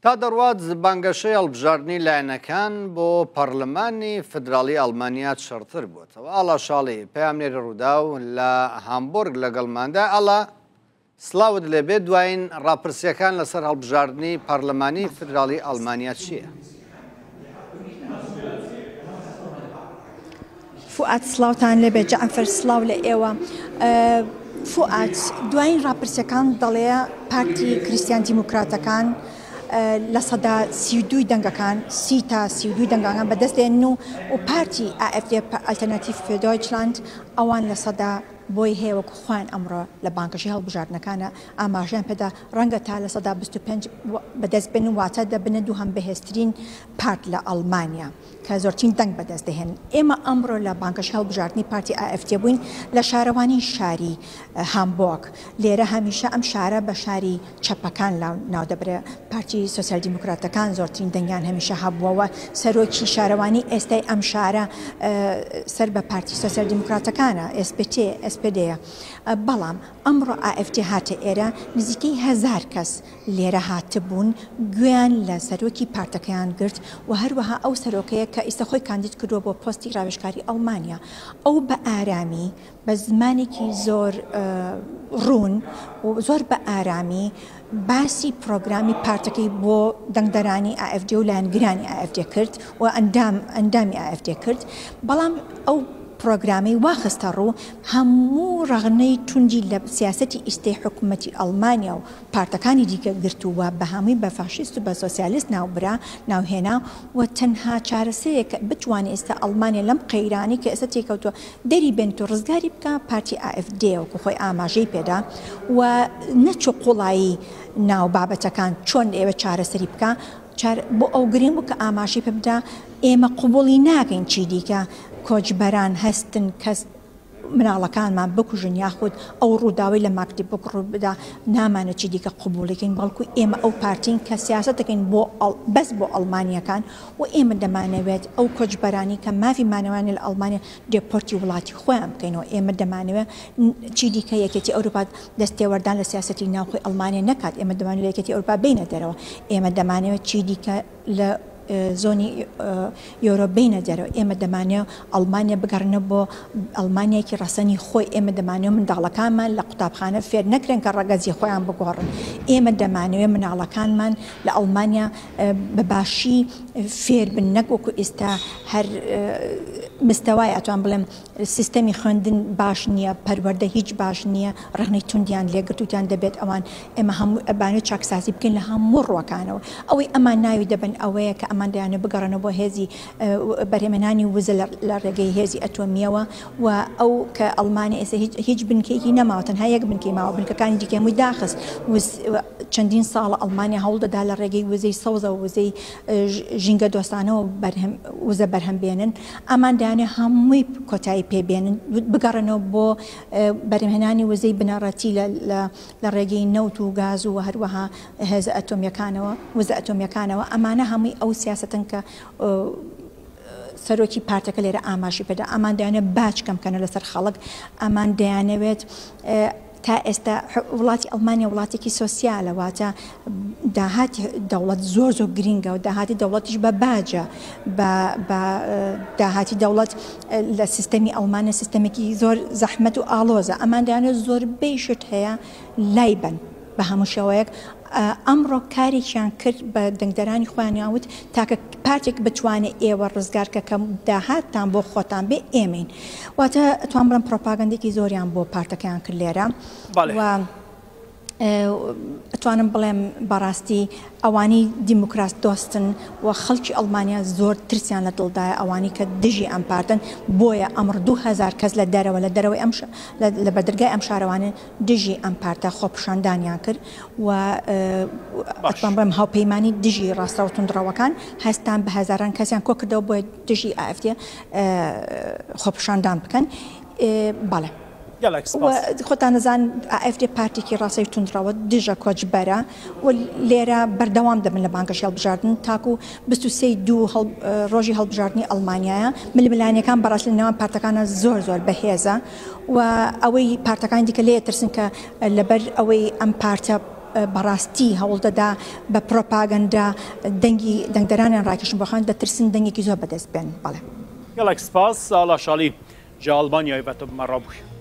تا دەڕوات بانگەشەی هەڵبژاردننی لایەنەکان بۆ پەرلەمانی فدراڵی ئەڵمانیا شەڕتر بووەتەوە. ئاڵا شاڵی پەیامنێری ڕوودا و لە هامبۆرگ لەگەڵماندا. ئاڵا سلااوت لێبێت دوایین ڕاپرسیەکان لەسەر هەڵبژاردننی پەرلەمانی فدراڵی ئەڵمانیا چییە؟ فوات سلااوتان لێبێت جەعفەر سلااو لە ئێوە. فوات دوایین ڕاپرسیەکان دەڵێ پارتی کریستیان دیموکراتەکان لە سەدا 32 دەنگەکان 30 تا 32 دەنگەکان بەدەستێن و پارتی AfD ئالتەرناتیڤ فۆر دۆیچلاند ئەوان لە سەدا بۆی هەیە وەکو خوان ئەمڕۆ لە بانکەشەی هەڵبژاردنەکانە ئاماژیان پێدا ڕەنگە تا لە سەدا 25 بەدەست بن و واتە دەبنە دووهەم بەهێزترین پارت لە ئەڵمانیا کە زۆرترین دەنگ بەدەست دەهێن. ئێمە ئەمڕۆ لە بانکەشەی هەڵبژاردننی پارتی AfD بووین لە شارەوانی شاری هامبۆرگ. لێرە هەمیشە ئەم شارە بە شاری چەپەکان ناودەبرێ. پارتی سۆسیال دیموکراتەکان زۆرترین دەنگیان هەمیشە هەبووەوە. سەرۆکی شارەوانی ئێستای ئەم شارە سەر بە پارتی سۆسیال دیموکراتەکانە SPD. بەڵام ئەمڕۆ AfD هاتە ئێرە نزیکەی 1000 کەس لێرە هاتبوون گوێیان لە سەرۆکی پارتەکەیان گرت و هەروەها ئەو سەرۆکەیە کە ئیستا خۆی کاندید کردووە بۆ پۆستی ڕاوێژکاری ئەڵمانیا. ئەو بە ئارامی بە زمانێکی زۆر ڕوون و زۆر بە ئارامی باسی پرۆگرامی پارتەکەی بۆ دەنگدەرانی AfD و لایەنگرانی AfD کرد و ئەندامی AfD کرد. بەڵام ئەو پرۆگرامی واخستە ڕوو هەموو ڕغنەی توندی لە سیاسەتی ئیستەی حکوومەتی ئەڵمانیا و پارتەکانی دیکە گرتووە بە هەمووی بە فاشیست و بە سۆسیالیست ناوبرا ناوهێنا و تەنها چارەسەیە کە بتوانێت ئێستا ئەڵمانیا لەم قەیرانی کە ئێستا تێکەوتووە دەری بێنێت و ڕزگاری بکە پارتی AfD وەکو خۆی ئاماژەی پێدا و نەچوو قوڵایی ناو بابەتەکان چۆن ئێوە چارەسەری بکە بۆ ئەو گرنگ بوو کە ئاماژەی پێ بدە ئێمە قوبوڵی ناکەین چی دیکە کۆچبەران هەستن کەس مناڵەکانمان بکوژن یاخود ئەو ڕووداوی لە ماکتی بکڕ بدا نامانە چی دیکە قوبوڵەکەین بەڵکو ئێمە ئەو پارتین کە سیاست دەکەین بەس بۆ ئەڵمانیەکان و ئێمە دەمانەوێت ئەو کۆچبەرانی کە مافی مانەوانی لە ئەڵمانیا دێپۆرتی وڵاتی خۆیان بکەینەوە. ئێمە دەمانەوێت چی دیکە یەکێتی ئەوروپا دەستێوەردان لە سیاسەتی ناوخۆی ئەڵمانیا نەکات. ئێمە دەمانوێت یەکێتی ئەوروپا بینە دەرەوە. ئێمە دەمانەوێت چی دیکە لە زۆنی یۆرۆ بینە دەرەوە. ئێمە دەمانێت ئەڵمانیا بگەڕنە بۆ ئەڵمانیاکی ڕەسەنی خۆی. ئێمە دەمانێت منداڵەکانمان لە قوتابخانە فێر نەکرێن کە ڕەگەزی خۆیان بگۆڕن. ئێمە دەمانەوێت مناڵەکانمان لە ئەڵمانیا بەباشی فێر بن نەکوەکو ئێستا هەر مستەوای ئەتوان بڵێم سیستەمی خوێندن باش نییە، پەروەردە هیچ باش نییە، ڕغنەی توندیان لێگرتوتیان دەبێت ئەوان ئێمە هەموو ئەبانێت چاکسازی بکەین لە هەموو ڕوەکانەوە. ئەوەی ئەمان ناوی دەبن ئەوەیە کە ئەمان دەیانێت بگەڕنە بۆ هێزی بەرهێمەنانی وزە لە ڕێگەی هێزی ئەتۆمیەوە و ئەو کە ئەڵمانی ئێستا هیچ بنکێکی نەماوە، تەنها یەک بنکەی ماوە، بنکەکانی دیکە هەمووی داخست. چەندین ساڵە ئەڵمانیا هەوڵ دەدا لە ڕێگەی وزەی سەوزە و وزەی ژینگە دۆستانەوە وزە بەرهەم بێنن. ئەمان دەیانێت هەمووی کۆتایی پێبێنن بگەڕنەوە بۆ بەرهێمهێنانی وزەی بنەڕەتی لە ڕێگەی نەوت و گاز و هەروەها هێز ئەتۆمیەکانەوە وزە ئەتۆمیەکانەوە. ئەمانە هەمووی ئەو سیاستن کە سەرۆکی پارتەکە لێرە ئاماژی پێدا. ئەمان دەیانێت باج کەمکەنە لەسەر خەڵک. ئەمان دەیانەوێت تا ئێستا وڵاتی ئەڵمانیا وڵاتێکی سۆسیالە، واتە داهاتی دەوڵەت زۆر گرینگە و داهاتی دەوڵەتیش بە باجە، بە داهاتی دەوڵەت لە سیستەمی ئەڵمانە سیستەمێکی زۆر زەحمەت و ئاڵۆزە. ئەمان دەیانێت زۆربەی شت هەیە لای بن بە هەموو شێوەیەک. ئەمڕۆ کارێکیان کرد بە دەنگدەرانی خۆیان یاوت تاکە پارتێک بتوانێت ئێوە ڕزگارکە کە داهاتتان بۆ خۆتان بێ ئێمەین. واتە ئەتوان بڵم پرۆپاگەندێکی زۆریان بۆ پارتەکەیان کرد لێرە. ئەتوانم بڵێم بەڕاستی ئەوانی دیموکراس دۆستن و خەڵکی ئەڵمانیا زۆر ترسیان لە دڵدایە ئەوانی کە دژی ئەم پارتن. بۆیە ئەمڕ 2000 کەس لە دەرەوەی لە بەردرگای ئەم شارەوانە دژی ئەم پارتە خۆپشاندانیان کرد و ئەتوان بڵێم هاوپەیمانی دژی ڕاستەوە توندڕەوەکان هەستان بە هەزاران کەسیان کۆ کردەوە بۆیە دژی AfD خۆپشاندان بکەن. بەڵێ خۆتان نەزان AfD پارتێکی ڕاستەی توندڕەوە دژە کۆچبەرە و لێرە بەردەوام دەبن لە بانکەشەی هەڵبژاردن تاکو 23 ڕۆژی هەڵبژاردننی ئەڵمانیایە. ململانیەکان بەڕاست لە نێوان پارتەکانە زۆر بەهێزە و ئەوەی پارتەکان دیکە لێ ترسن کە لەبەر ئەوەی ئەم پارتە بەڕاستی هەوڵ دەدا بە پرۆپاگەندا دەنگدەرانیان ڕاکێشن بۆخان دەترسن دەنگێکی زۆر بەدەست بێن. بەڵێ گەڵێک سپاس ئاڵا شاڵی جا ئەڵمانیای بەتە بمە ڕابووی.